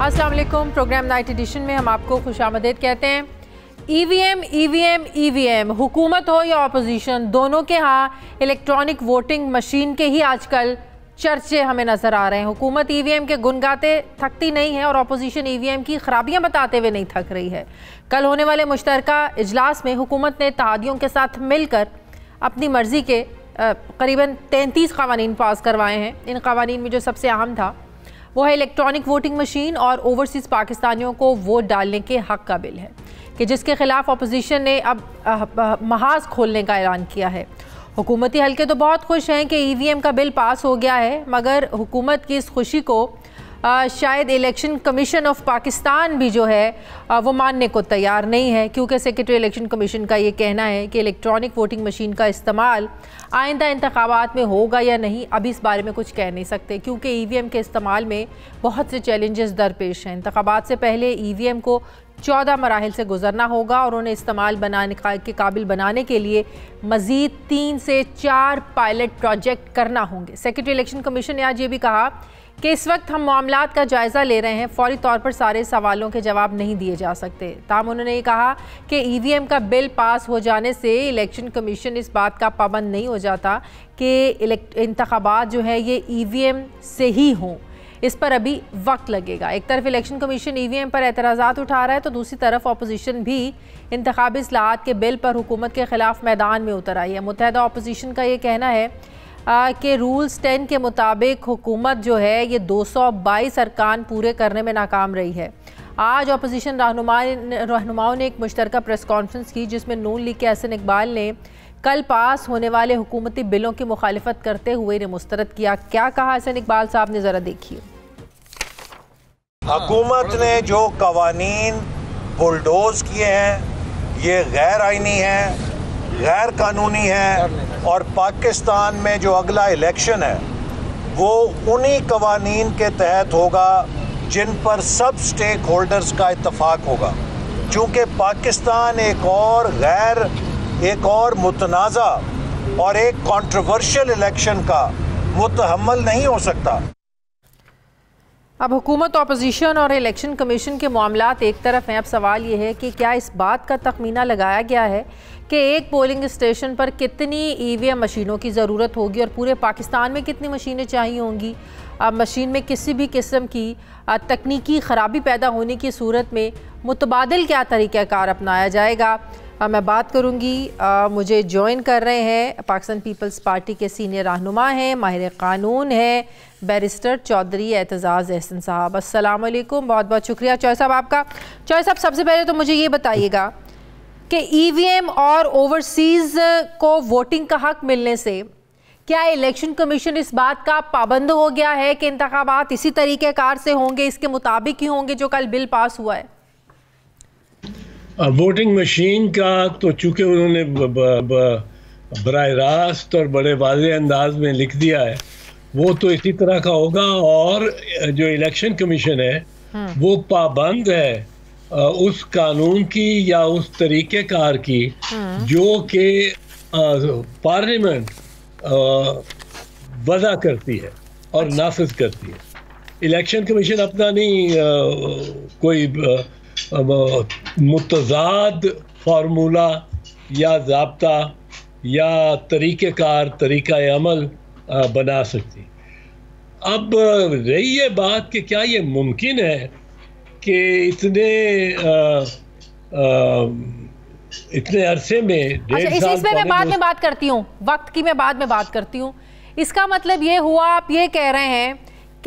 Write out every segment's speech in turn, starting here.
अस्सलाम वालेकुम। Programme night addition में हम आपको खुशामदीद कहते हैं। ईवीएम हुकूमत हो या अपोजिशन, दोनों के यहाँ इलेक्ट्रॉनिक वोटिंग मशीन के ही आजकल चर्चे हमें नज़र आ रहे हैं। हुकूमत ईवीएम के गुन गाते थकती नहीं है और अपोजिशन ईवीएम की खराबियां बताते हुए नहीं थक रही है। कल होने वाले मुश्तरका इजलास में हुकूमत ने इत्तेहादियों के साथ मिलकर अपनी मर्ज़ी के करीबन 33 क़वानीन पास करवाए हैं। इन क़वानीन में जो सबसे अहम था वो है इलेक्ट्रॉनिक वोटिंग मशीन और ओवरसीज़ पाकिस्तानियों को वोट डालने के हक़ का बिल है, कि जिसके ख़िलाफ़ अपोजिशन ने अब महाज खोलने का ऐलान किया है। हुकूमती हल्के तो बहुत खुश हैं कि ईवीएम का बिल पास हो गया है, मगर हुकूमत की इस खुशी को शायद इलेक्शन कमीशन ऑफ पाकिस्तान भी जो है वो मानने को तैयार नहीं है, क्योंकि सेक्रेटरी इलेक्शन कमीशन का ये कहना है कि इलेक्ट्रॉनिक वोटिंग मशीन का इस्तेमाल आइंदा इंतखाबात में होगा या नहीं, अभी इस बारे में कुछ कह नहीं सकते, क्योंकि ईवीएम के इस्तेमाल में बहुत से चैलेंजेस दरपेश हैं। इंतखाबात से पहले ईवीएम को 14 मराहिल से गुजरना होगा और उन्हें इस्तेमाल बनाने के काबिल बनाने के लिए मज़ीद 3 से 4 पायलट प्रोजेक्ट करना होंगे। सेक्रेटरी इलेक्शन कमीशन ने आज ये भी कहा कि इस वक्त हम मामलात का जायज़ा ले रहे हैं, फौरी तौर पर सारे सवालों के जवाब नहीं दिए जा सकते। ताहम उन्होंने ये कहा कि ईवीएम का बिल पास हो जाने से इलेक्शन कमीशन इस बात का पाबंद नहीं हो जाता कि इंतखाबात जो है ये ईवीएम से ही हों, इस पर अभी वक्त लगेगा। एक तरफ इलेक्शन कमीशन ईवीएम पर एतराज़ात उठा रहा है तो दूसरी तरफ अपोजिशन भी इंतखाबी इस्लाहात के बिल पर हुकूमत के ख़िलाफ़ मैदान में उतर आई है। मुत्तहदा अपोजिशन का ये कहना है कि रूल्स 10 के मुताबिक हुकूमत जो है ये 222 अरकान पूरे करने में नाकाम रही है। आज अपोजिशन रहनुमाओं ने एक मुश्तरका प्रेस कॉन्फ्रेंस की, जिसमें नून लीग के हसन इकबाल ने कल पास होने वाले हुकूमती बिलों की मुखालिफत करते हुए इन्हें मुस्तरद किया। क्या कहा हसन इकबाल साहब ने, ज़रा देखिए। हुकूमत ने जो कवानीन बुलडोज किए हैं ये गैर आइनी हैं, गैर कानूनी है, और पाकिस्तान में जो अगला इलेक्शन है वो उन्हीं कवानीन के तहत होगा जिन पर सब स्टेक होल्डर्स का इत्तफाक होगा। चूँकि पाकिस्तान एक और मुतनाज़ा और एक कंट्रोवर्शियल इलेक्शन का मुतहम्मल नहीं हो सकता। अब हुकूमत, अपोजिशन और इलेक्शन कमीशन के मामलात एक तरफ हैं। अब सवाल ये है कि क्या इस बात का तखमीना लगाया गया है कि एक पोलिंग स्टेशन पर कितनी ईवीएम मशीनों की ज़रूरत होगी और पूरे पाकिस्तान में कितनी मशीनें चाहिए होंगी। मशीन में किसी भी किस्म की तकनीकी ख़राबी पैदा होने की सूरत में मुतबादिल क्या तरीक़ाकार अपनाया जाएगा। मैं बात करूंगी, मुझे ज्वाइन कर रहे हैं पाकिस्तान पीपल्स पार्टी के सीनियर रहनुमा हैं, माहिर क़ानून हैं, बैरिस्टर चौधरी एतजाज़ एहसन साहब। अस्सलाम वालेकुम, बहुत बहुत शुक्रिया चौधरी साहब आपका। चौधरी साहब, सबसे पहले तो मुझे ये बताइएगा कि ईवीएम और ओवरसीज़ को वोटिंग का हक़ मिलने से क्या इलेक्शन कमीशन इस बात का पाबंद हो गया है कि इंतखाबात इसी तरीक़ेकार से होंगे, इसके मुताबिक ही होंगे जो कल बिल पास हुआ है? वोटिंग मशीन का तो चूँकि उन्होंने बराह रास्त और बड़े वाज़ेह अंदाज में लिख दिया है, वो तो इसी तरह का होगा। और जो इलेक्शन कमीशन है वो पाबंद है उस कानून की या उस तरीक़ेकार की जो कि पार्लियामेंट वज़ा करती है और नाफिज करती है। इलेक्शन कमीशन अपना नहीं कोई मुतज़ाद फार्मूला या ज़ाब्ता या तरीक़ेकार, तरीक़ा अमल बना सकती। अब रही ये बात कि क्या ये मुमकिन है कि इतने अरसे में 1.5 साल, इसमें मैं बाद में बात करती हूँ, वक्त की मैं बाद में बात करती हूँ। इसका मतलब ये हुआ, आप ये कह रहे हैं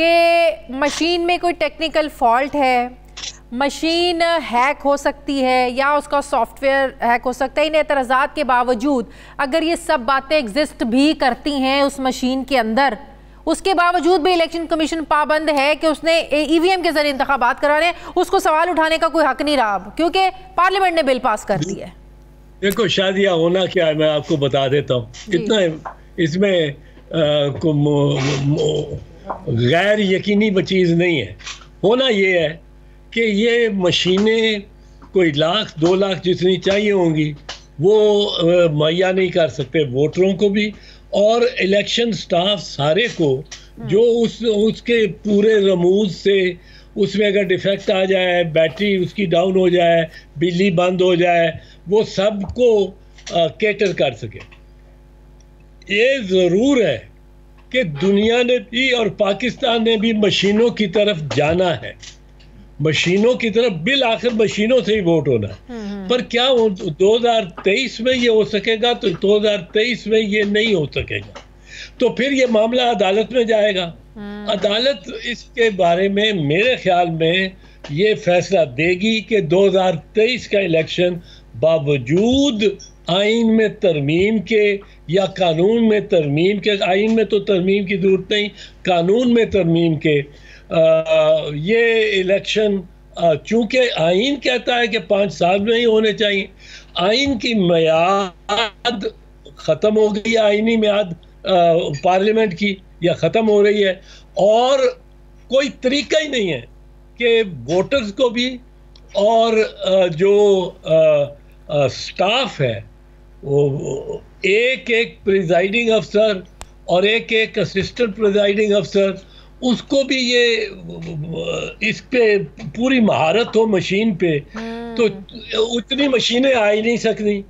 कि मशीन में कोई टेक्निकल फॉल्ट है, मशीन हैक हो सकती है या उसका सॉफ्टवेयर हैक हो सकता है। इन एतराज़ात के बावजूद अगर ये सब बातें एग्जिस्ट भी करती हैं उस मशीन के अंदर, उसके बावजूद भी इलेक्शन कमीशन पाबंद है कि उसने ईवीएम के जरिए इंतखाबात कराने हैं, उसको सवाल उठाने का कोई हक नहीं रहा अब, क्योंकि पार्लियामेंट ने बिल पास कर दिया है। देखो शादिया होना क्या है, मैं आपको बता देता हूँ। इतना इसमें गैर यकीनी चीज़ नहीं है। होना ये है कि ये मशीनें कोई 1 लाख 2 लाख जितनी चाहिए होंगी वो मुहैया नहीं कर सकते वोटरों को भी और इलेक्शन स्टाफ सारे को, जो उसके पूरे रमूज से उसमें अगर डिफेक्ट आ जाए, बैटरी उसकी डाउन हो जाए, बिजली बंद हो जाए, वो सबको कैटर कर सके। ये ज़रूर है कि दुनिया ने भी और पाकिस्तान ने भी मशीनों की तरफ जाना है, मशीनों की तरफ, बिल आखिर मशीनों से ही वोट होना है। पर क्या 2023 में ये हो सकेगा? तो 2023 में ये नहीं हो सकेगा। तो फिर ये मामला अदालत में जाएगा। अदालत इसके बारे में मेरे ख्याल में ये फैसला देगी कि 2023 का इलेक्शन बावजूद आइन में तरमीम के या कानून में तरमीम के, आइन में तो तरमीम की जरूरत नहीं, कानून में तरमीम के, ये इलेक्शन चूंकि आइन कहता है कि 5 साल में ही होने चाहिए, आइन की मियाद ख़त्म हो गई, आइनी मियाद पार्लियामेंट की या ख़त्म हो रही है, और कोई तरीका ही नहीं है कि वोटर्स को भी और जो स्टाफ है, वो एक प्रिजाइडिंग अफसर और एक असिस्टेंट प्रिजाइडिंग अफसर, उसको भी ये इस पे पूरी महारत हो मशीन पे, तो उतनी मशीनें आ ही नहीं सकती।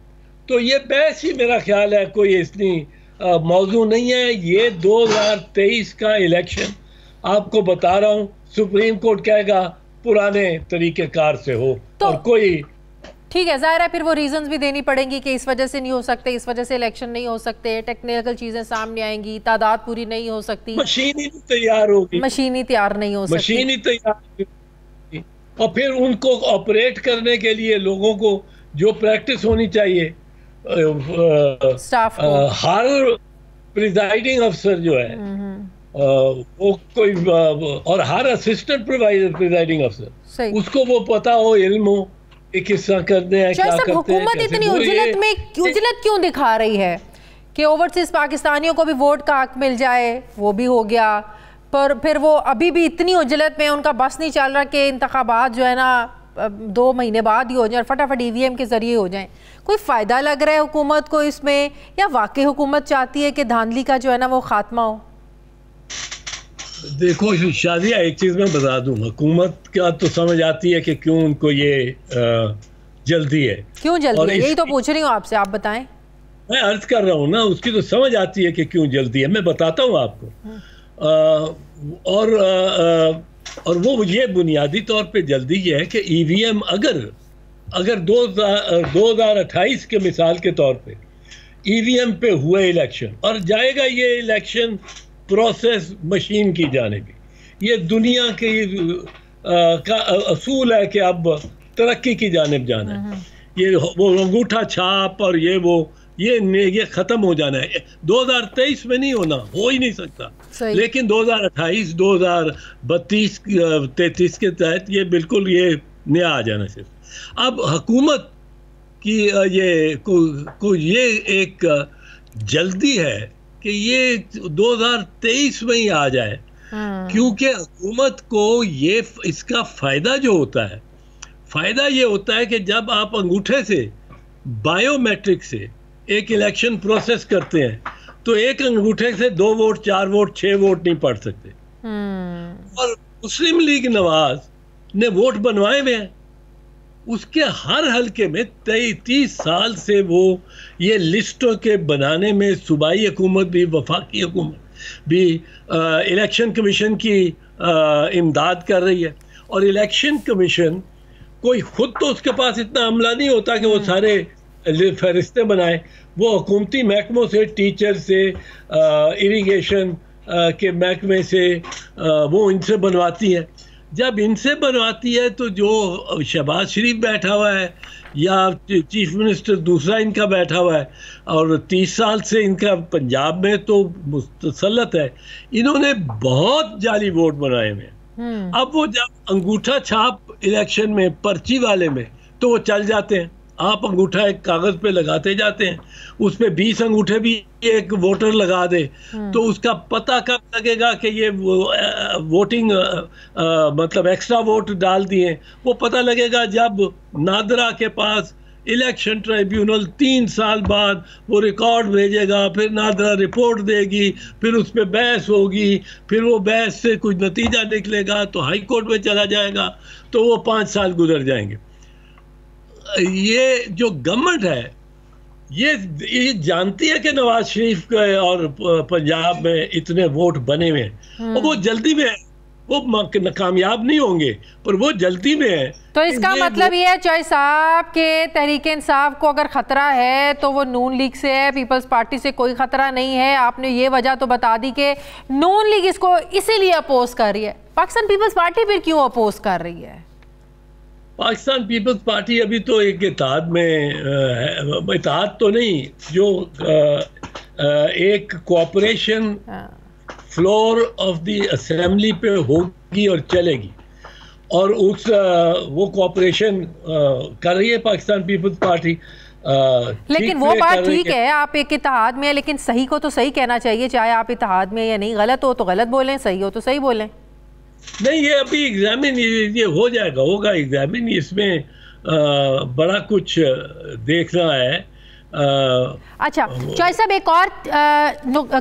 तो ये बहस ही मेरा ख्याल है कोई इतनी मौजू नहीं है। ये 2023 का इलेक्शन आपको बता रहा हूँ, सुप्रीम कोर्ट कहेगा पुराने तरीकेकार से हो, तो और कोई ठीक है, जाहिर है फिर वो रीजंस भी देनी पड़ेंगी कि इस वजह से नहीं हो सकते, इस वजह से इलेक्शन नहीं हो सकते, टेक्निकल चीजें सामने आएंगी, तादाद पूरी नहीं हो सकती, मशीन ही तैयार होगी, मशीन ही तैयार नहीं हो सकती, मशीन ही तैयार होगी, और फिर उनको ऑपरेट करने के लिए लोगों को जो प्रैक्टिस होनी चाहिए, स्टाफ को, हर प्रिजाइडिंग अफसर जो है वो कोई, और हर असिस्टेंट प्रिजाइडिंग अफसर, उसको वो पता हो, इल्म हो किस तरह करते हैं, क्या करते हैं। हुकूमत इतनी उजलत क्यों दिखा रही है कि ओवरसीज पाकिस्तानियों को भी वोट का हक मिल जाए? वो भी हो गया, पर फिर वो अभी भी इतनी उजलत में उनका बस नहीं चल रहा कि इंतखाबात जो है ना 2 महीने बाद ही हो जाए और फटाफट ईवीएम के जरिए हो जाए। कोई फ़ायदा लग रहा है हुकूमत को इसमें, या वाकई हुकूमत चाहती है कि धांधली का जो है ना वो खात्मा हो? देखो शादिया, एक चीज़ मैं बता दूं, हुकूमत का तो समझ आती है कि क्यों उनको ये जल्दी है, क्यों जल्दी है, यही तो पूछ रही हूँ आपसे, आप बताएं। मैं अर्ज कर रहा हूँ ना, उसकी तो समझ आती है कि क्यों जल्दी है, मैं बताता हूँ आपको। और वो ये बुनियादी तौर पे जल्दी ये है कि ईवीएम अगर 2028 के मिसाल के तौर पे ईवीएम पे हुए इलेक्शन और जाएगा ये इलेक्शन प्रोसेस मशीन की जानिब, ये दुनिया के का असूल है कि अब तरक्की की जानिब जाना है। ये वो अंगूठा छाप और ये ख़त्म हो जाना है। 2023 में नहीं होना, हो ही नहीं सकता, लेकिन 2028, 2032, 33 के तहत ये बिल्कुल ये नया आ जाना चाहिए। अब हुकूमत की ये एक जल्दी है कि ये 2023 में ही आ जाए, क्योंकि हुकूमत को ये इसका फ़ायदा जो होता है, फ़ायदा ये होता है कि जब आप अंगूठे से बायोमेट्रिक से एक इलेक्शन प्रोसेस करते हैं तो एक अंगूठे से 2 वोट, 4 वोट, 6 वोट नहीं पड़ सकते। और मुस्लिम लीग नवाज ने वोट बनवाए हुए हैं, उसके हर हलके में 30 साल से वो ये लिस्टों के बनाने में सूबाई हुकूमत भी, वफाकी हुकूमत भी इलेक्शन कमीशन की इमदाद कर रही है। और इलेक्शन कमीशन कोई खुद तो उसके पास इतना अमला नहीं होता कि वो सारे फहरिस्तें बनाए, वो हुकूमती महकमों से, टीचर से, इरिगेशन के महकमे से वो इनसे बनवाती है। जब इनसे बनवाती है तो जो शहबाज शरीफ बैठा हुआ है या चीफ मिनिस्टर दूसरा इनका बैठा हुआ है और 30 साल से इनका पंजाब में तो मुतसल्लत है, इन्होंने बहुत जाली वोट बनाए हुए हैं। अब वो जब अंगूठा छाप इलेक्शन में, पर्ची वाले में, तो वो चल जाते हैं। आप अंगूठा एक कागज पे लगाते जाते हैं, उसमें 20 अंगूठे भी एक वोटर लगा दे तो उसका पता कब लगेगा कि ये वोटिंग मतलब एक्स्ट्रा वोट डाल दिए? वो पता लगेगा जब नादरा के पास इलेक्शन ट्राइब्यूनल 3 साल बाद वो रिकॉर्ड भेजेगा, फिर नादरा रिपोर्ट देगी, फिर उस पर बहस होगी, फिर वो बहस से कुछ नतीजा निकलेगा तो हाई कोर्ट में चला जाएगा, तो वो 5 साल गुजर जाएंगे। ये जो गवर्नमेंट है ये जानती है कि नवाज शरीफ और पंजाब में इतने वोट बने हुए हैं और वो जल्दी में वो कामयाब नहीं होंगे, पर वो जल्दी में है। तो इसका मतलब ये है चौधरी साहब के तहरीक इंसाफ को अगर खतरा है तो वो नून लीग से है, पीपल्स पार्टी से कोई खतरा नहीं है। आपने ये वजह तो बता दी कि नून लीग इसको इसीलिए अपोज कर रही है। पाकिस्तान पीपल्स पार्टी फिर क्यों अपोज कर रही है? पाकिस्तान पीपल्स पार्टी अभी तो एक इत्तेहाद में, इत्तेहाद तो नहीं, जो एक cooperation floor of the assembly पे होगी और चलेगी, और उस वो कोऑपरेशन कर रही है पाकिस्तान पीपल्स पार्टी। लेकिन वो बात ठीक है, आप एक इत्तेहाद में, लेकिन सही को तो सही कहना चाहिए, चाहे आप इत्तेहाद में या नहीं। गलत हो तो गलत बोलें, सही हो तो सही बोलें। नहीं, ये अभी एग्जामिन ये हो जाएगा, होगा एग्जामिन, इसमें बड़ा कुछ देखना है। अच्छा चौधरी साहब, एक और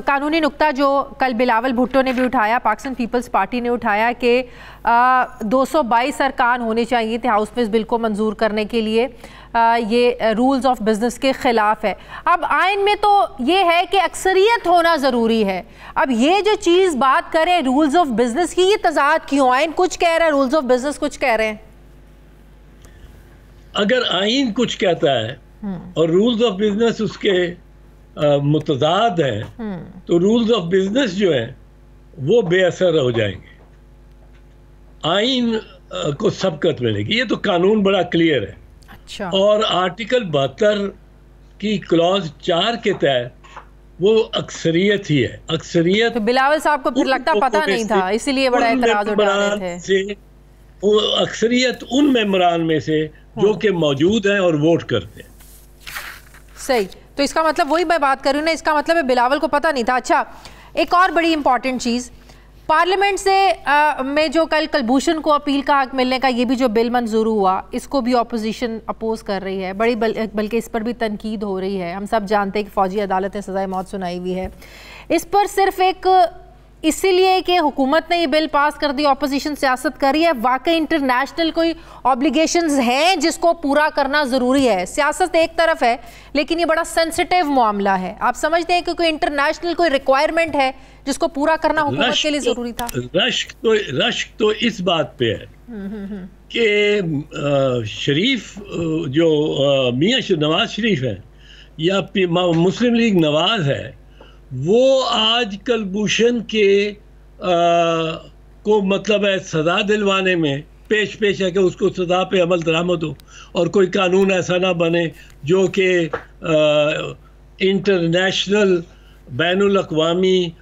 कानूनी नुक्ता जो कल बिलावल भुट्टो ने भी उठाया, पाकिस्तान पीपल्स पार्टी ने उठाया कि 222 अरकान होने चाहिए थे हाउस में इस बिल को मंजूर करने के लिए। ये रूल्स ऑफ बिजनेस के खिलाफ है। अब आइन में तो ये है कि अक्सरियत होना ज़रूरी है। अब ये जो चीज़ बात करें रूल्स ऑफ बिजनेस की, ये तजाद क्यों? आइन कुछ कह रहा है, रूल्स ऑफ बिजनेस कुछ कह रहे हैं। अगर आइन कुछ कहता है और रूल्स ऑफ बिजनेस उसके मुतजाद हैं, तो रूल्स ऑफ बिजनेस जो है वो बेअसर हो जाएंगे, आइन को सबकत मिलेगी। ये तो कानून बड़ा क्लियर है। अच्छा। और आर्टिकल 72 की क्लॉज 4 के तहत वो अक्सरियत ही है। अक्सरियत तो बिलावल साहब को फिर लगता पता नहीं था, इसीलिए बड़ा एतराज उठा रहे थे। वो अक्सरियत उन मेंबरान में से जो कि मौजूद हैं और वोट करते हैं। सही, तो इसका मतलब वही मैं बात कर रही हूँ ना, इसका मतलब है बिलावल को पता नहीं था। अच्छा, एक और बड़ी इंपॉर्टेंट चीज़, पार्लियामेंट से में जो कल कुलभूषण को अपील का हक मिलने का ये भी जो बिल मंजूर हुआ, इसको भी ऑपोजिशन अपोज कर रही है बड़ी, बल्कि इस पर भी तनकीद हो रही है। हम सब जानते हैं कि फ़ौजी अदालत ने सज़ाए मौत सुनाई हुई है इस पर, सिर्फ एक इसीलिए कि हुकूमत ने ये बिल पास कर दी, ऑपोजिशन सियासत कर रही है। वाकई इंटरनेशनल कोई ऑब्लिगेशंस हैं जिसको पूरा करना ज़रूरी है। सियासत एक तरफ है, लेकिन ये बड़ा सेंसिटिव मामला है। आप समझते हैं कि कोई इंटरनेशनल कोई रिक्वायरमेंट है जिसको पूरा करना हुकूमत के लिए ज़रूरी था? रश्क तो इस बात पे है कि शरीफ जो मियाँ नवाज शरीफ है या मुस्लिम लीग नवाज है, वो आज कुलभूषण के को मतलब है सज़ा दिलवाने में पेश है कि उसको सज़ा पे अमल दरामद हो और कोई कानून ऐसा ना बने जो कि इंटरनेशनल बैनुल अक़वामी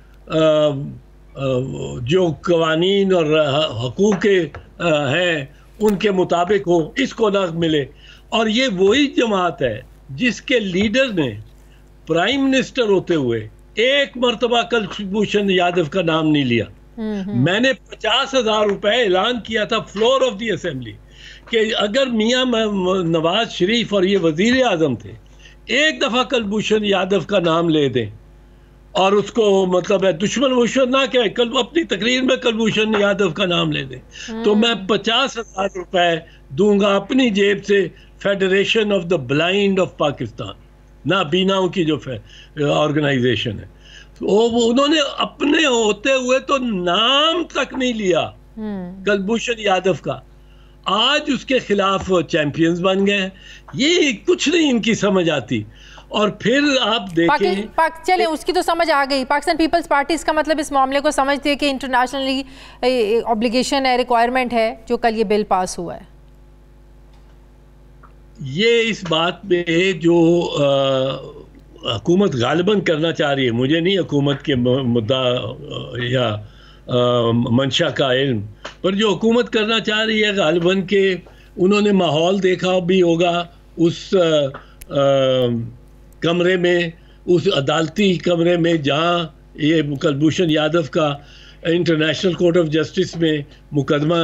जो कवानीन और हकूक़ हैं उनके मुताबिक हो, इसको ना मिले। और ये वही जमात है जिसके लीडर ने प्राइम मिनिस्टर होते हुए एक मरतबा कुलभूषण यादव का नाम नहीं लिया। मैंने 50,000 रुपए ऐलान किया था फ्लोर ऑफ दी असेंबली कि अगर मियाँ नवाज शरीफ और ये वजीर आजम थे, एक दफ़ा कुलभूषण यादव का नाम ले दें और उसको मतलब है दुश्मन वुश्मन ना कहे, कल अपनी तकरीर में कुलभूषण यादव का नाम ले दें, तो मैं 50,000 रुपए दूंगा अपनी जेब से federation of the blind of Pakistan, ना बीनाओं की जो ऑर्गेनाइजेशन है। तो उन्होंने अपने होते हुए तो नाम तक नहीं लिया कुलभूषण यादव का, आज उसके खिलाफ चैंपियंस बन गए। ये कुछ नहीं इनकी समझ आती। और फिर आप देखें चले उसकी तो समझ आ गई। पाकिस्तान पीपल्स पार्टी इसका मतलब इस मामले को समझती है कि इंटरनेशनली ऑब्लिगेशन है, रिक्वायरमेंट है, जो कल ये बिल पास हुआ है। ये इस बात पे जो हुकूमत गालिबन करना चाह रही है, मुझे नहीं हुकूमत के मुद्दा या मंशा का इल्म, पर जो हुकूमत करना चाह रही है गालिबन के, उन्होंने माहौल देखा भी होगा उस कमरे में, उस अदालती कमरे में जहाँ ये कुलभूषण यादव का इंटरनेशनल कोर्ट ऑफ जस्टिस में मुकदमा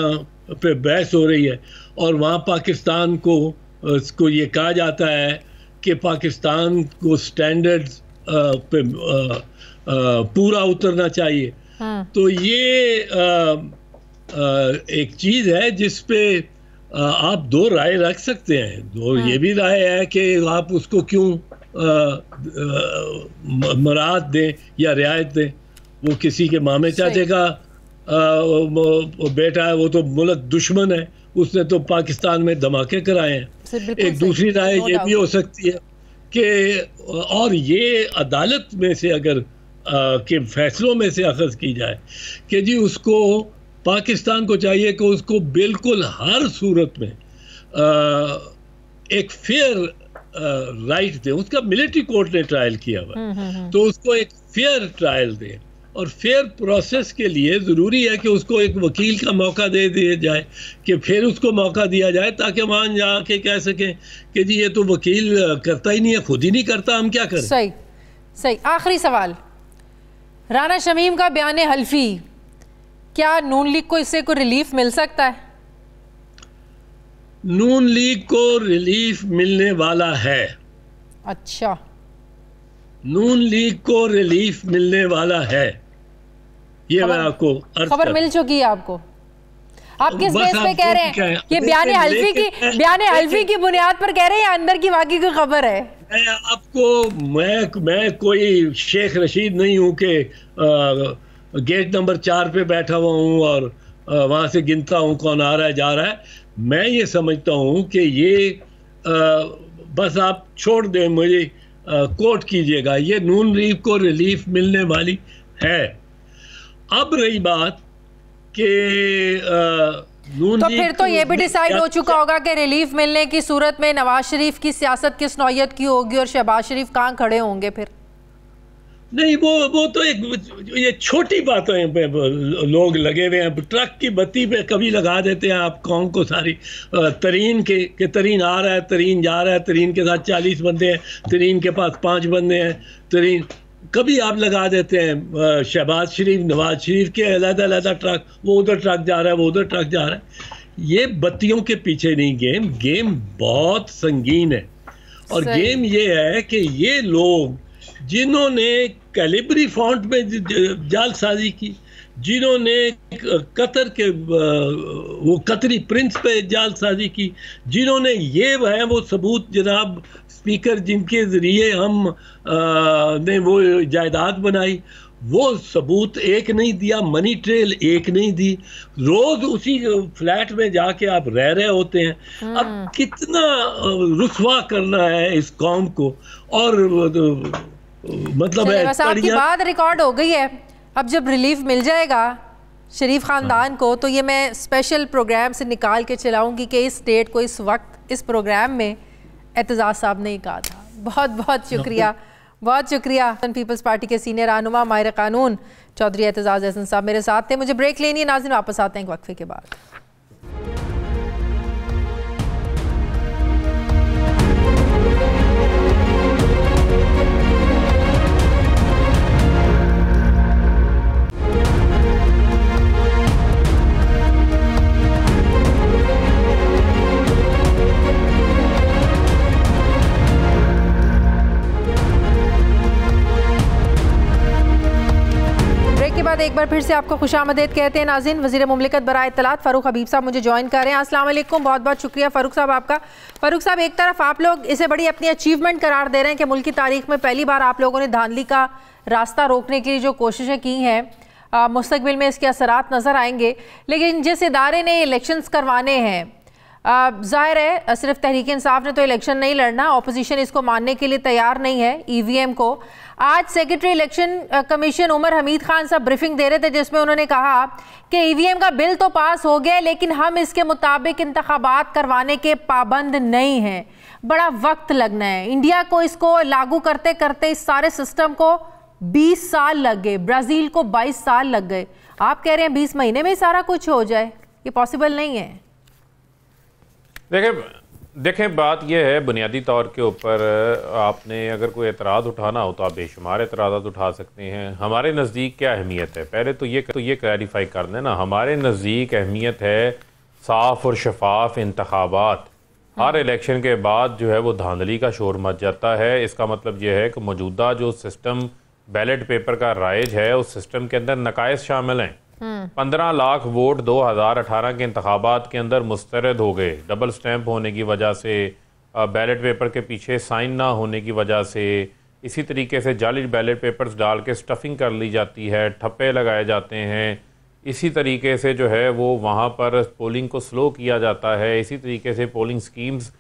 पे बहस हो रही है, और वहाँ पाकिस्तान को उसको ये कहा जाता है कि पाकिस्तान को स्टैंडर्ड्स पे पूरा उतरना चाहिए। तो ये एक चीज़ है जिस पे आप दो राय रख सकते हैं। दो ये भी राय है कि आप उसको क्यों मराहत दें या रियायत दें। वो किसी के मामे चाचे का बेटा है, वो तो मुल्क दुश्मन है, उसने तो पाकिस्तान में धमाके कराए हैं। एक दूसरी राय ये भी हो सकती है कि और ये अदालत में से अगर के फैसलों में से अखज़ की जाए कि जी उसको पाकिस्तान को चाहिए कि उसको बिल्कुल हर सूरत में एक फेयर राइट दे। उसका मिलिट्री कोर्ट ने ट्रायल किया हुआ, तो उसको एक फेयर ट्रायल दे और फेयर प्रोसेस के लिए ज़रूरी है कि उसको एक वकील का मौका दे दिया जाए, कि फिर उसको मौका दिया जाए ताकि वहाँ जाके कह सकें कि जी ये तो वकील करता ही नहीं है, खुद ही नहीं करता, हम क्या करें। सही सही। आखिरी सवाल, राना शमीम का बयान हल्फी, क्या नून लीग को इससे कोई रिलीफ मिल सकता है? नून लीग को रिलीफ मिलने वाला है। अच्छा, नून लीग को रिलीफ मिलने वाला है, ये मैं आपको खबर मिल चुकी है आपको। आप किस बेस पे कह रहे हैं? ये बयान हल्फी की बुनियाद पर कह रहे हैं या अंदर की वाकई कोई खबर है? मैं आपको मैं कोई शेख रशीद नहीं हूं कि गेट नंबर 4 पे बैठा हुआ हूं और वहां से गिनता हूं कौन आ रहा है जा रहा है। मैं ये समझता हूं कि ये बस आप छोड़ दें, मुझे कोट कीजिएगा, ये नून लीग को रिलीफ मिलने वाली है। अब रही बात कि तो फिर तो ये भी डिसाइड हो चुका होगा कि रिलीफ मिलने की सूरत में नवाज शरीफ की सियासत किस नौयत की होगी और शहबाज शरीफ कहाँ खड़े होंगे फिर? नहीं, वो तो एक ये छोटी बातें पे लोग लगे हुए हैं। ट्रक की बत्ती पे कभी लगा देते हैं आप कौन को सारी तरीन के तरीन आ रहा है, तरीन जा रहा है, तरीन के साथ 40 बंदे हैं, तरीन के पास 5 बंदे हैं, तरीन कभी आप लगा देते हैं शहबाज शरीफ नवाज शरीफ के अलग-अलग ट्रक, वो उधर ट्रक जा रहा है, वो उधर ट्रक जा रहा है। ये बत्तियों के पीछे नहीं, गेम बहुत संगीन है। और गेम ये है कि ये लोग जिन्होंने कैलिब्री फॉन्ट में जालसाजी की, जिन्होंने कतर के वो कतरी प्रिंस पे जालसाजी की, जिन्होंने ये है वो सबूत जनाब स्पीकर जिनके ज़रिए हम ने वो जायदाद बनाई, वो सबूत एक नहीं दिया, मनी ट्रेल एक नहीं दी, रोज़ उसी फ्लैट में जाके आप रह रहे होते हैं। अब कितना रुसवा करना है इस कौम को। और मतलब है बस आपकी बात रिकॉर्ड हो गई है। अब जब रिलीफ मिल जाएगा शरीफ ख़ानदान को, तो ये मैं स्पेशल प्रोग्राम से निकाल के चलाऊंगी कि इस डेट को इस वक्त इस प्रोग्राम में एतजाज़ साहब ने ही कहा था। बहुत बहुत शुक्रिया, बहुत शुक्रिया। पीपल्स पार्टी के सीनियर रहनुमा माहिर कानून चौधरी एतजाज़ अहसन साहब मेरे साथ थे। मुझे ब्रेक लेनी है नाज़रीन, वापस आते हैं एक वक्फे के बाद। एक बार फिर से आपको खुशामदीद कहते हैं नाज़रीन। वज़ीर मुमलिकत बराए इत्तलात फ़ारूक हबीब साहब मुझे ज्वाइन कर रहे हैं। अस्सलाम वालेकुम, बहुत बहुत शुक्रिया फ़ारूक साहब आपका। फ़ारूक साहब, एक तरफ आप लोग इसे बड़ी अपनी अचीवमेंट करार दे रहे हैं कि मुल्क की तारीख में पहली बार आप लोगों ने धांधली का रास्ता रोकने के लिए जो कोशिशें की हैं, मुस्तकबिल में इसके असरात नज़र आएंगे। लेकिन जिस इदारे ने इलेक्शंस करवाने हैं, ज़ाहिर है सिर्फ तहरीक इंसाफ ने तो इलेक्शन नहीं लड़ना, ऑपोजिशन इसको मानने के लिए तैयार नहीं है EVM को। आज secretary election commission Umar Hamid Khan साहब ब्रीफिंग दे रहे थे जिसमें उन्होंने कहा कि EVM का बिल तो पास हो गया लेकिन हम इसके मुताबिक इंतखाबात करवाने के पाबंद नहीं हैं, बड़ा वक्त लगना है। इंडिया को इसको लागू करते करते इस सारे सिस्टम को 20 साल लग गए, ब्राज़ील को 22 साल लग गए। आप कह रहे हैं 20 महीने में सारा कुछ हो जाए, ये पॉसिबल नहीं है। देखें बात यह है, बुनियादी तौर के ऊपर आपने अगर कोई एतराज़ उठाना हो तो आप बेशुमार एतराज़ात उठा सकते हैं। हमारे नज़दीक क्या अहमियत है, पहले तो ये क्लैरिफाई कर देना। हमारे नज़दीक अहमियत है साफ़ और शफाफ इंतखाबात, हर इलेक्शन के बाद जो है वो धांधली का शोर मच जाता है। इसका मतलब ये है कि मौजूदा जो सिस्टम बैलेट पेपर का राइज है उस सिस्टम के अंदर नकाइस शामिल हैं। 15 लाख वोट 2018 के इंतखाबात के अंदर मुस्तरद हो गए, डबल स्टैंप होने की वजह से, बैलेट पेपर के पीछे साइन ना होने की वजह से। इसी तरीके से जाली बैलेट पेपर्स डाल के स्टफिंग कर ली जाती है, ठप्पे लगाए जाते हैं। इसी तरीके से जो है वो वहाँ पर पोलिंग को स्लो किया जाता है। इसी तरीके से पोलिंग स्कीम्स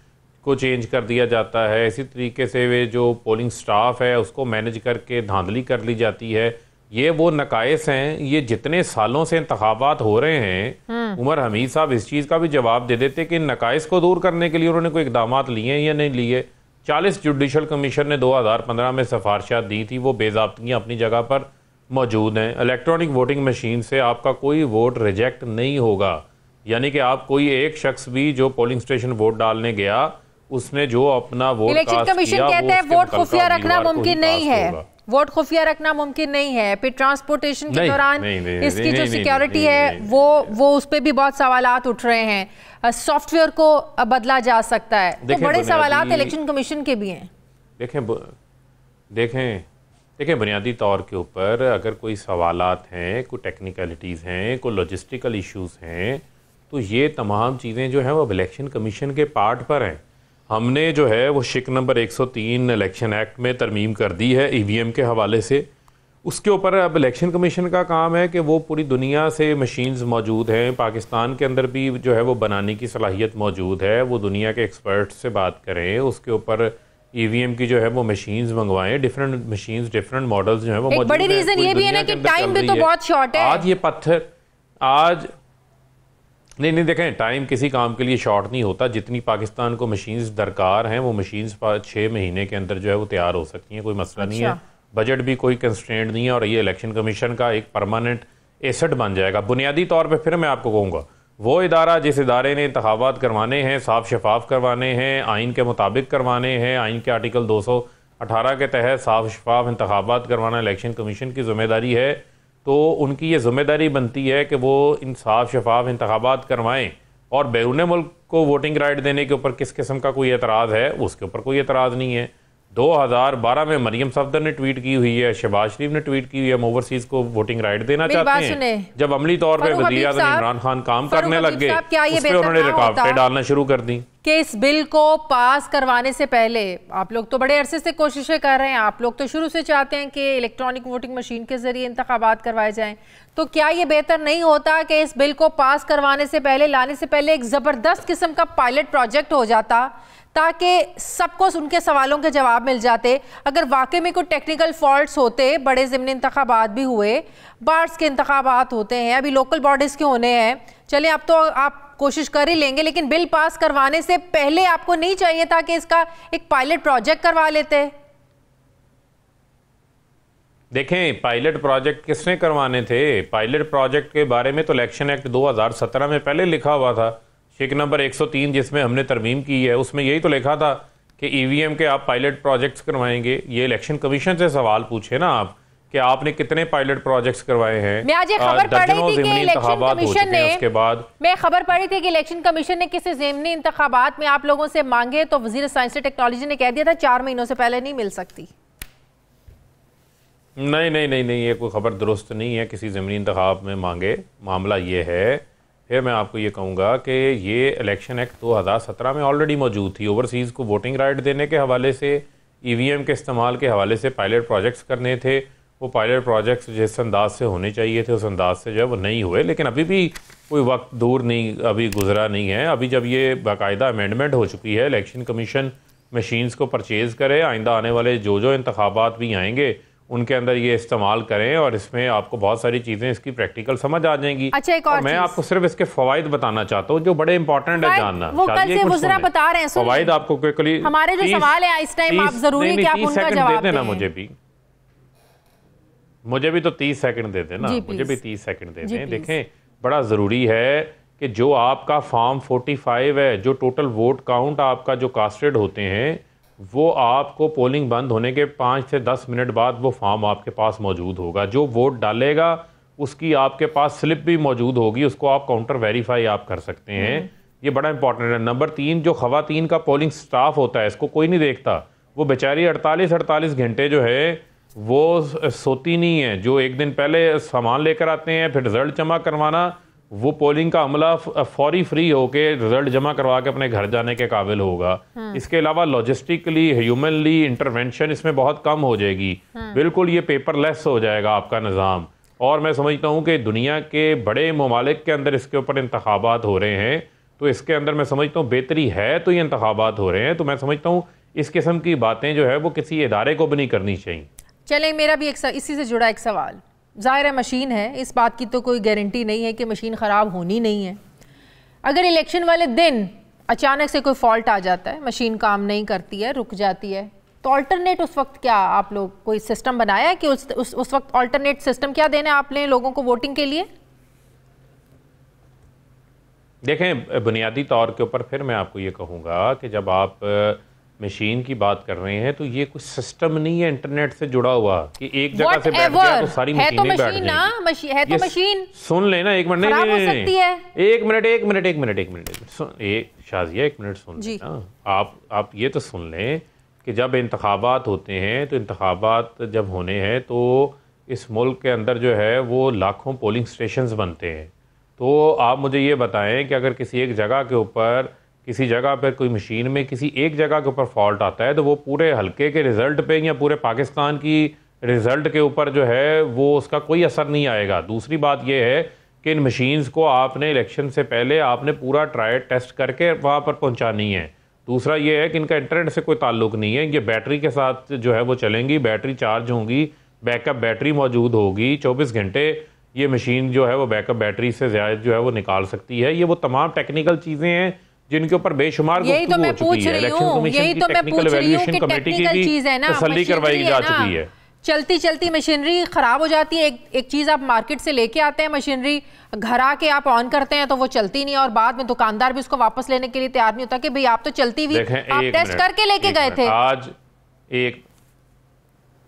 को चेंज कर दिया जाता है। इसी तरीके से वे जो पोलिंग स्टाफ है उसको मैनेज करके धांधली कर ली जाती है। ये वो नकाइस हैं। ये जितने सालों से इंतखाबात हो रहे हैं, उमर हमीद साहब इस चीज़ का भी जवाब दे देते कि इन नकाइस को दूर करने के लिए उन्होंने कोई इकदाम लिए या नहीं लिए। 40 जुडिशल कमीशन ने 2015 में सिफारिशात दी थी, वो बेज़ाब्तियाँ अपनी जगह पर मौजूद हैं। इलेक्ट्रॉनिक वोटिंग मशीन से आपका कोई वोट रिजेक्ट नहीं होगा, यानी कि आप कोई एक शख्स भी जो पोलिंग स्टेशन वोट डालने गया उसने जो अपना वोट इलेक्शन कमीशन कहते हैं वोट खुफिया रखना मुमकिन नहीं है, वोट खुफिया रखना मुमकिन नहीं है। फिर ट्रांसपोर्टेशन के दौरान इसकी जो सिक्योरिटी है वो उस पर भी बहुत सवालात उठ रहे हैं। सॉफ्टवेयर को बदला जा सकता है, तो बड़े सवालात इलेक्शन कमीशन के भी हैं। देखें बुनियादी तौर के ऊपर अगर कोई सवालात हैं, कोई टेक्निकलिटीज़ हैं, कोई लॉजिस्टिकल इश्यूज हैं, तो ये तमाम चीज़ें जो हैं वो इलेक्शन कमीशन के पार्ट पर हैं। हमने जो है वो शिक नंबर 103 इलेक्शन एक्ट में तरमीम कर दी है ईवीएम के हवाले से। उसके ऊपर अब इलेक्शन कमीशन का काम है कि वो पूरी दुनिया से मशीन्स मौजूद हैं, पाकिस्तान के अंदर भी जो है वो बनाने की सलाहियत मौजूद है, वो दुनिया के एक्सपर्ट से बात करें, उसके ऊपर ईवीएम की जो है वो मशीन्स मंगवाएं, डिफरेंट मशीन्स, डिफरेंट मॉडल्स जो है वो मौजूद हैं। बड़ी रीजन ये भी है ना कि टाइम भी तो बहुत शॉर्ट है। आज ये पत्थर नहीं देखें, टाइम किसी काम के लिए शॉर्ट नहीं होता। जितनी पाकिस्तान को मशीन्स दरकार हैं वो मशीन्स 6 महीने के अंदर जो है वो तैयार हो सकती हैं, कोई मसला नहीं है। बजट भी कोई कंस्ट्रेंट नहीं है और ये इलेक्शन कमीशन का एक परमानेंट एसेट बन जाएगा। बुनियादी तौर पे फिर मैं आपको कहूँगा, वो इदारा जिस इदारे ने इंतखाबात करवाने हैं, साफ शफाफ करवाने हैं, आइन के मुताबिक करवाने हैं, आइन के आर्टिकल 218 के तहत साफ शफाफ इंतखाबात करवाना इलेक्शन कमीशन की ज़िम्मेदारी है, तो उनकी ये ज़िम्मेदारी बनती है कि वो इन साफ शफाफ इंतखाबात करवाएं। और बैरून मुल्क को वोटिंग राइट देने के ऊपर किस किस्म का कोई एतराज़ है, उसके ऊपर कोई एतराज़ नहीं है। 2012 में मरियम सफदर ने ट्वीट की हुई है, शहबाज शरीफ ने ट्वीट की हुई है, हम ओवरसीज़ को वोटिंग राइट देना चाहते हैं। जब अमली तौर पर वज़ीर आज़म इमरान खान काम करने लग गए, उस पर उन्होंने रुकावटें डालना शुरू कर दी कि इस बिल को पास करवाने से पहले आप लोग तो बड़े अरसे से कोशिशें कर रहे हैं, आप लोग तो शुरू से चाहते हैं कि इलेक्ट्रॉनिक वोटिंग मशीन के जरिए इंतखाबात करवाए जाएं, तो क्या ये बेहतर नहीं होता कि इस बिल को पास करवाने से पहले, लाने से पहले एक ज़बरदस्त किस्म का पायलट प्रोजेक्ट हो जाता, ताकि सबको उनके सवालों के जवाब मिल जाते। अगर वाकई में कोई टेक्निकल फॉल्ट्स होते, बड़े ज़िमनी इंतखाबात भी हुए, बार्स के इंतखाबात होते हैं, अभी लोकल बॉडीज़ के होने हैं, चले अब तो आप कोशिश कर ही लेंगे, लेकिन बिल पास करवाने से पहले आपको नहीं चाहिए था कि इसका एक पायलट प्रोजेक्ट करवा लेते? देखें, पायलट प्रोजेक्ट किसने करवाने थे? पायलट प्रोजेक्ट के बारे में तो इलेक्शन एक्ट 2017 में पहले लिखा हुआ था, शिक नंबर 103 जिसमें हमने तरमीम की है, उसमें यही तो लिखा था कि ईवीएम के आप पायलट प्रोजेक्ट्स करवाएंगे। ये इलेक्शन कमीशन से सवाल पूछे ना आप कि आपने कितने पायलट प्रोजेक्ट्स करवाए हैं। मैं आज ये खबर पढ़ रही थी कि इलेक्शन कमीशन ने, उसके बाद मैं खबर पढ़ी थी कि इलेक्शन कमीशन ने किसी ज़िमनी इंतखाबात में आप लोगों से मांगे तो वजीर साइंस एंड टेक्नोलॉजी ने कह दिया था 4 महीनों से पहले नहीं मिल सकती। नहीं, ये कोई खबर दुरुस्त नहीं है। किसी ज़िमनी इंतखाब में मांगे, मामला ये है, फिर मैं आपको ये कहूँगा कि ये इलेक्शन एक्ट 2017 में ऑलरेडी मौजूद थी। ओवरसीज़ को वोटिंग राइट देने के हवाले से, ईवीएम के इस्तेमाल के हवाले से पायलट प्रोजेक्ट्स करने थे। वो पायलट प्रोजेक्ट्स जिस अंदाज से होने चाहिए थे उस अंदाज से जो है वो नहीं हुए, लेकिन अभी भी कोई वक्त दूर नहीं, अभी गुजरा नहीं है। अभी जब ये बाकायदा अमेंडमेंट हो चुकी है, इलेक्शन कमीशन मशीन्स को परचेज़ करे, आइंदा आने वाले जो इंतखाबात भी आएंगे उनके अंदर ये इस्तेमाल करें और इसमें आपको बहुत सारी चीज़ें इसकी प्रैक्टिकल समझ आ जाएंगी। अच्छा, एक और मैं आपको सिर्फ इसके फवाइद बताना चाहता हूँ जो बड़े इंपॉर्टेंट है जानना। वो कल से वज़रा बता रहे हैं, फवाइद आपको क्विकली, हमारे जो सवाल है इस टाइम आप जरूरी कि आप उनका जवाब दें। मुझे भी तो 30 सेकंड दे देना, मुझे भी 30 सेकंड दे दें। देखें, बड़ा ज़रूरी है कि जो आपका फॉर्म 45 है, जो टोटल वोट काउंट आपका जो कास्टेड होते हैं, वो आपको पोलिंग बंद होने के 5 से 10 मिनट बाद वो फॉर्म आपके पास मौजूद होगा। जो वोट डालेगा उसकी आपके पास स्लिप भी मौजूद होगी, उसको आप काउंटर वेरीफाई आप कर सकते हैं। ये बड़ा इंपॉर्टेंट है। नंबर 3, जो ख़वातीन का पोलिंग स्टाफ होता है इसको कोई नहीं देखता, वो बेचारी 48 घंटे जो है वो सोती नहीं है। जो एक दिन पहले सामान लेकर आते हैं, फिर रिज़ल्ट जमा करवाना, वो पोलिंग का अमला फौरी फ्री होके रिजल्ट जमा करवा के अपने घर जाने के काबिल होगा। इसके अलावा लॉजिस्टिकली, ह्यूमनली इंटरवेंशन इसमें बहुत कम हो जाएगी। बिल्कुल ये पेपरलेस हो जाएगा आपका निज़ाम। और मैं समझता हूँ कि दुनिया के बड़े ममालिक के अंदर इसके ऊपर इंतखाबात हो रहे हैं, तो इसके अंदर मैं समझता हूँ बेहतरी है तो ये इंतखाबात हो रहे हैं। तो मैं समझता हूँ इस किस्म की बातें जो है वो किसी इदारे को भी नहीं करनी चाहिए। चलें, मेरा भी इसी से जुड़ा एक सवाल। ज़ाहिर है मशीन है, इस बात की तो कोई गारंटी नहीं है कि मशीन ख़राब होनी नहीं है। अगर इलेक्शन वाले दिन अचानक से कोई फॉल्ट आ जाता है, मशीन काम नहीं करती है, रुक जाती है, तो अल्टरनेट उस वक्त क्या आप लोग कोई सिस्टम बनाया है कि उस वक्त अल्टरनेट सिस्टम क्या देना है आपने लोगों को वोटिंग के लिए? देखें, बुनियादी तौर के ऊपर फिर मैं आपको ये कहूँगा कि जब आप मशीन की बात कर रहे हैं तो ये कुछ सिस्टम नहीं है इंटरनेट से जुड़ा हुआ कि एक जगह से बैठ गया तो सारी मशीनें बैठ जाएंगी। है तो मशीन सुन लेना, एक मिनट, खराब हो सकती है। एक मिनट शाजिया, एक मिनट सुन लेना। आप ये तो सुन लें कि जब इंतखाबात होते हैं तो इंतखाबात जब होने हैं तो इस मुल्क के अंदर जो है वो लाखों पोलिंग स्टेशंस बनते हैं। तो आप मुझे ये बताएं कि अगर किसी एक जगह के ऊपर, किसी जगह पर कोई मशीन में किसी एक जगह के ऊपर फॉल्ट आता है तो वो पूरे हलके के रिज़ल्ट पे या पूरे पाकिस्तान की रिज़ल्ट के ऊपर जो है वो उसका कोई असर नहीं आएगा। दूसरी बात ये है कि इन मशीन्स को आपने इलेक्शन से पहले आपने पूरा ट्राई टेस्ट करके वहाँ पर पहुँचानी है। दूसरा ये है कि इनका इंटरनेट से कोई ताल्लुक नहीं है, ये बैटरी के साथ जो है वो चलेंगी, बैटरी चार्ज होंगी, बैकअप बैटरी मौजूद होगी, 24 घंटे ये मशीन जो है वो बैकअप बैटरी से ज़्यादा जो है वो निकाल सकती है। ये वो तमाम टेक्निकल चीज़ें हैं जिनके ऊपर बेशुमार यही तो मैं पूछ रही हूँ कि टेक्निकल चीज है ना, तसल्ली करवाई जा चुकी है। चलती चलती मशीनरी खराब हो जाती है। एक चीज आप मार्केट से लेके आते हैं मशीनरी, घर आके आप ऑन करते हैं तो वो चलती नहीं है और बाद में दुकानदार भी उसको वापस लेने के लिए तैयार नहीं होता कि भाई आप तो चलती हुई आप टेस्ट करके लेके गए थे। आज एक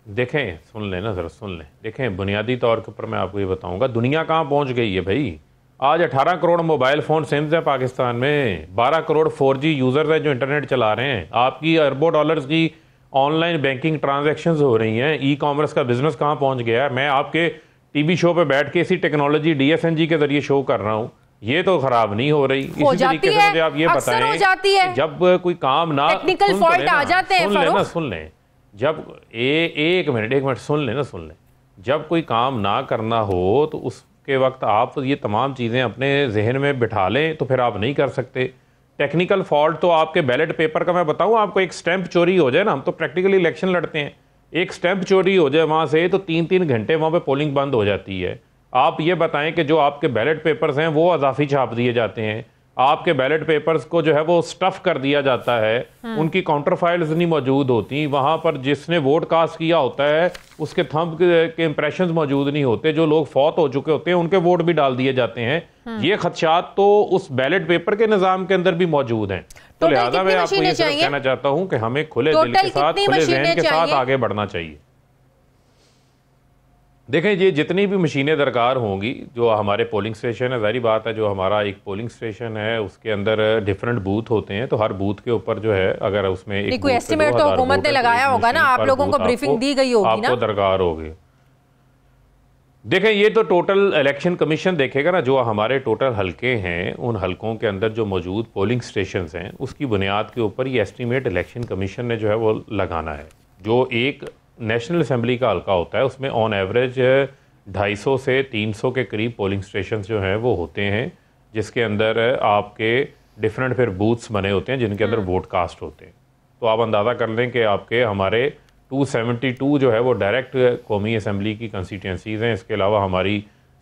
देखें, सुन लें ना जरा, सुन लें। देखें, बुनियादी तौर के ऊपर मैं आपको ये बताऊंगा दुनिया कहाँ पहुंच गई है भाई। आज 18 करोड़ मोबाइल फ़ोन सिम्स हैं पाकिस्तान में, 12 करोड़ 4G यूज़र्स हैं जो इंटरनेट चला रहे हैं। आपकी अरबों डॉलर्स की ऑनलाइन बैंकिंग ट्रांजैक्शंस हो रही हैं। ई कॉमर्स का बिजनेस कहाँ पहुंच गया है। मैं आपके टीवी शो पे बैठ के इसी टेक्नोलॉजी DSNG के जरिए शो कर रहा हूँ, ये तो खराब नहीं हो रही। इसी तरीके से मुझे आप ये बताएं, जब कोई काम ना टेक्निकल फॉल्ट आ जाते हैं, सुन लें, जब एक मिनट सुन लें, जब कोई काम ना करना हो तो उस के वक्त आप ये तमाम चीज़ें अपने जहन में बिठा लें तो फिर आप नहीं कर सकते। टेक्निकल फॉल्ट तो आपके बैलेट पेपर का मैं बताऊं आपको, एक स्टैंप चोरी हो जाए ना, हम तो प्रैक्टिकली इलेक्शन लड़ते हैं, एक स्टैंप चोरी हो जाए वहाँ से तो 3-3 घंटे वहाँ पे पोलिंग बंद हो जाती है। आप ये बताएं कि जो आपके बैलेट पेपर्स हैं वो अजाफी छाप दिए जाते हैं, आपके बैलेट पेपर्स को जो है वो स्टफ कर दिया जाता है, उनकी काउंटर फाइल्स नहीं मौजूद होती, वहाँ पर जिसने वोट कास्ट किया होता है उसके थंब के इंप्रेशंस मौजूद नहीं होते, जो लोग फौत हो चुके होते हैं उनके वोट भी डाल दिए जाते हैं। ये खदशात तो उस बैलेट पेपर के निज़ाम के अंदर भी मौजूद हैं। तो लिहाजा मैं आपको ये कहना चाहता हूँ कि हमें खुले दिल के साथ, खुले ज़हन के साथ आगे बढ़ना चाहिए। देखें, ये जितनी भी मशीनें दरकार होंगी, जो हमारे पोलिंग स्टेशन है, ज़ाहिर बात है जो हमारा एक पोलिंग स्टेशन है उसके अंदर डिफरेंट बूथ होते हैं, तो हर बूथ के ऊपर जो है अगर उसमें एक कोई एस्टिमेट तो हुकूमत ने लगाया होगा ना, आप लोगों को ब्रीफिंग दी गई होगी ना, आपको दरकार होगी। देखें, ये तो टोटल इलेक्शन कमीशन देखेगा ना, जो हमारे टोटल हलके हैं उन हलकों के अंदर जो मौजूद पोलिंग स्टेशन हैं उसकी बुनियाद के ऊपर ये एस्टिमेट इलेक्शन कमीशन ने जो है वो लगाना है। जो एक नेशनल असेंबली का हल्का होता है उसमें ऑन एवरेज 250 से 300 के करीब पोलिंग स्टेशन जो हैं वो होते हैं, जिसके अंदर आपके डिफरेंट फिर बूथ्स बने होते हैं जिनके अंदर वोट कास्ट होते हैं। तो आप अंदाज़ा कर लें कि आपके हमारे 272 जो है वो डायरेक्ट कौमी असेंबली की कंस्टिट्यूंसीज़ हैं। इसके अलावा हमारी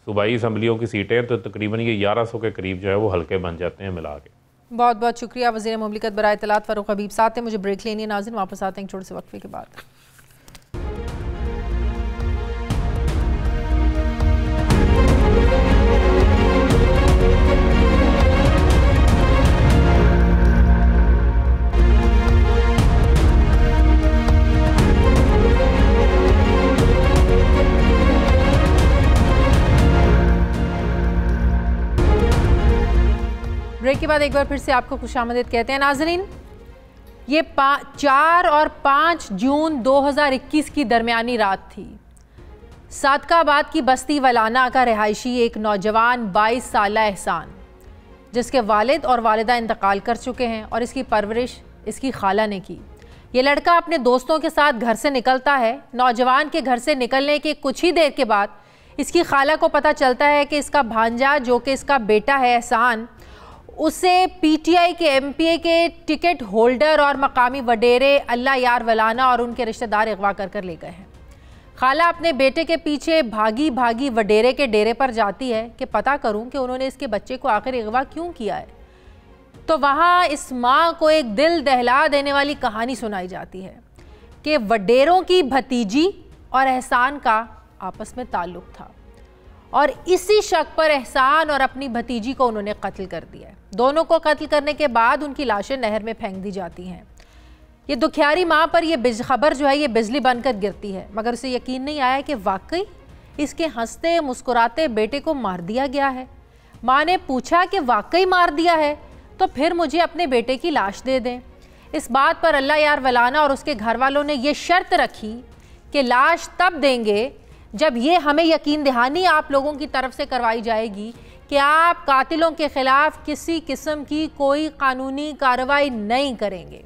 सूबाई असम्बलियों की सीटें हैं, तो तकरीबन ये 1100 के करीब जो है वो हल्के बन जाते हैं मिला के। बहुत बहुत शुक्रिया वज़ीर मुमलिकत बराए इत्तलात फ़ारूक हबीब साहब। मुझे ब्रेक लेनी है नाज़रीन, वापस आते हैं छोटे से वक्फे के बाद। ब्रेक के बाद एक बार फिर से आपको खुशामदीद कहते हैं नाजरीन। ये 4 और 5 जून 2021 की दरमियानी रात थी। सादकाबाद की बस्ती वलाना का रिहायशी एक नौजवान 22 साल एहसान, जिसके वालिद और वालिदा इंतकाल कर चुके हैं और इसकी परवरिश इसकी खाला ने की। ये लड़का अपने दोस्तों के साथ घर से निकलता है। नौजवान के घर से निकलने के कुछ ही देर के बाद इसकी खाला को पता चलता है कि इसका भांजा, जो कि इसका बेटा है एहसान, उसे पीटीआई के एमपीए के टिकट होल्डर और मकामी वडेरे अल्लाह यार वलाना और उनके रिश्तेदार अगवा कर ले गए हैं। खाला अपने बेटे के पीछे भागी भागी वडेरे के डेरे पर जाती है कि पता करूं कि उन्होंने इसके बच्चे को आखिर अगवा क्यों किया है। तो वहाँ इस माँ को एक दिल दहला देने वाली कहानी सुनाई जाती है कि वडेरों की भतीजी और एहसान का आपस में ताल्लुक़ था और इसी शक पर एहसान और अपनी भतीजी को उन्होंने कत्ल कर दिया है। दोनों को कत्ल करने के बाद उनकी लाशें नहर में फेंक दी जाती हैं। ये दुखियारी माँ पर यह खबर जो है ये बिजली बनकर गिरती है, मगर उसे यकीन नहीं आया कि वाकई इसके हंसते मुस्कुराते बेटे को मार दिया गया है। माँ ने पूछा कि वाकई मार दिया है तो फिर मुझे अपने बेटे की लाश दे दें। इस बात पर अल्लाह यार वलाना और उसके घर वालों ने यह शर्त रखी कि लाश तब देंगे जब ये हमें यकीन दहानी आप लोगों की तरफ से करवाई जाएगी कि आप कातिलों के खिलाफ किसी किस्म की कोई कानूनी कार्रवाई नहीं करेंगे।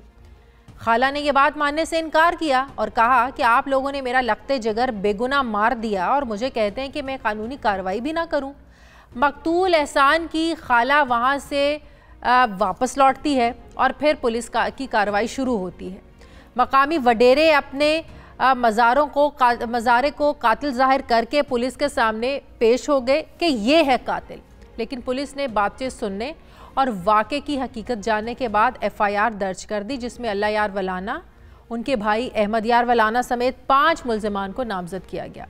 खाला ने यह बात मानने से इनकार किया और कहा कि आप लोगों ने मेरा लखते जिगर बेगुनाह मार दिया और मुझे कहते हैं कि मैं कानूनी कार्रवाई भी ना करूं। मकतूल एहसान की खाला वहां से वापस लौटती है और फिर पुलिस की कार्रवाई शुरू होती है। मकामी वडेरे अपने मज़ारे को कातिल जाहिर करके पुलिस के सामने पेश हो गए कि ये है कातिल, लेकिन पुलिस ने बातचीत सुनने और वाक़े की हकीकत जानने के बाद एफआईआर दर्ज कर दी, जिसमें अल्लाह यार वलाना, उनके भाई अहमद यार वलाना समेत 5 मुल्ज़िमान को नामज़द किया गया।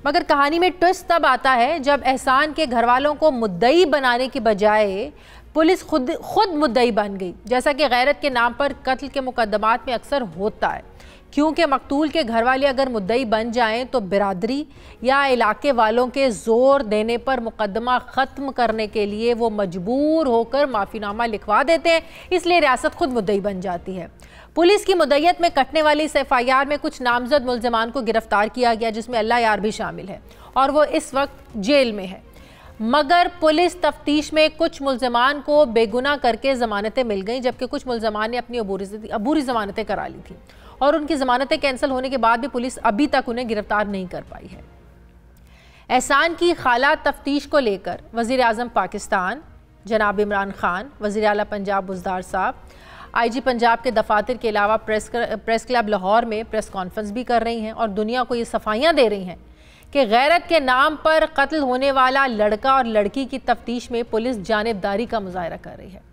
मगर कहानी में ट्विस्ट तब आता है जब एहसान के घर वालों को मुद्दई बनाने की बजाय पुलिस खुद मुद्दई बन गई, जैसा कि गैरत के नाम पर कत्ल के मुकदमात में अक्सर होता है। क्योंकि मकतूल के घर वाले अगर मुद्दई बन जाएं तो बिरादरी या इलाके वालों के ज़ोर देने पर मुकदमा ख़त्म करने के लिए वो मजबूर होकर माफ़ीनामा लिखवा देते हैं, इसलिए रियासत खुद मुद्दई बन जाती है। पुलिस की मुद्दईयत में कटने वाली इस एफआईआर में कुछ नामजद मुल्ज़िमान को गिरफ्तार किया गया, जिसमें अल्लाह यार भी शामिल है और वो इस वक्त जेल में है। मगर पुलिस तफ्तीश में कुछ मुल्ज़िमान को बेगुनाह करके ज़मानतें मिल गईं, जबकि कुछ मुल्ज़िमान ने अपनी अबूरी ज़मानतें करा ली थी और उनकी ज़मानतें कैंसिल होने के बाद भी पुलिस अभी तक उन्हें गिरफ्तार नहीं कर पाई है। एहसान की खाला तफ्तीश को लेकर वज़ीर आज़म पाकिस्तान जनाब इमरान खान, वज़ीर आला पंजाब बुज़दार साहब, आईजी पंजाब के दफातर के अलावा प्रेस क्लब लाहौर में प्रेस कॉन्फ्रेंस भी कर रही हैं और दुनिया को ये सफाइयाँ दे रही हैं कि गैरत के नाम पर कत्ल होने वाला लड़का और लड़की की तफ्तीश में पुलिस जानिबदारी का मुजाहरा कर रही है।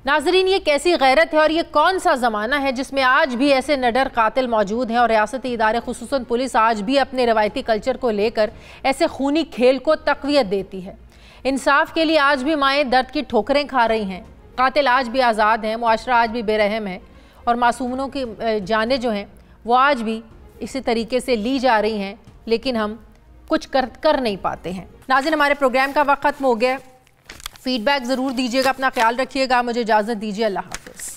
नाजरीन, ये कैसी गैरत है और ये कौन सा ज़माना है जिसमें आज भी ऐसे निडर कातिल मौजूद हैं और रियासती इदारे खुसूसन पुलिस आज भी अपने रवायती कल्चर को लेकर ऐसे खूनी खेल को तक़वियत देती है। इंसाफ के लिए आज भी माएँ दर्द की ठोकरें खा रही हैं, कातिल आज भी आज़ाद हैं, मुआशरा आज भी बेरहम है और मासूमों की जानें जो हैं वो आज भी इसी तरीके से ली जा रही हैं, लेकिन हम कुछ कर नहीं पाते हैं। नाज़रीन, हमारे प्रोग्राम का वक्त ख़त्म हो गया। फीडबैक ज़रूर दीजिएगा, अपना ख्याल रखिएगा। मुझे इजाज़त दीजिए, अल्लाह हाफ़िज़।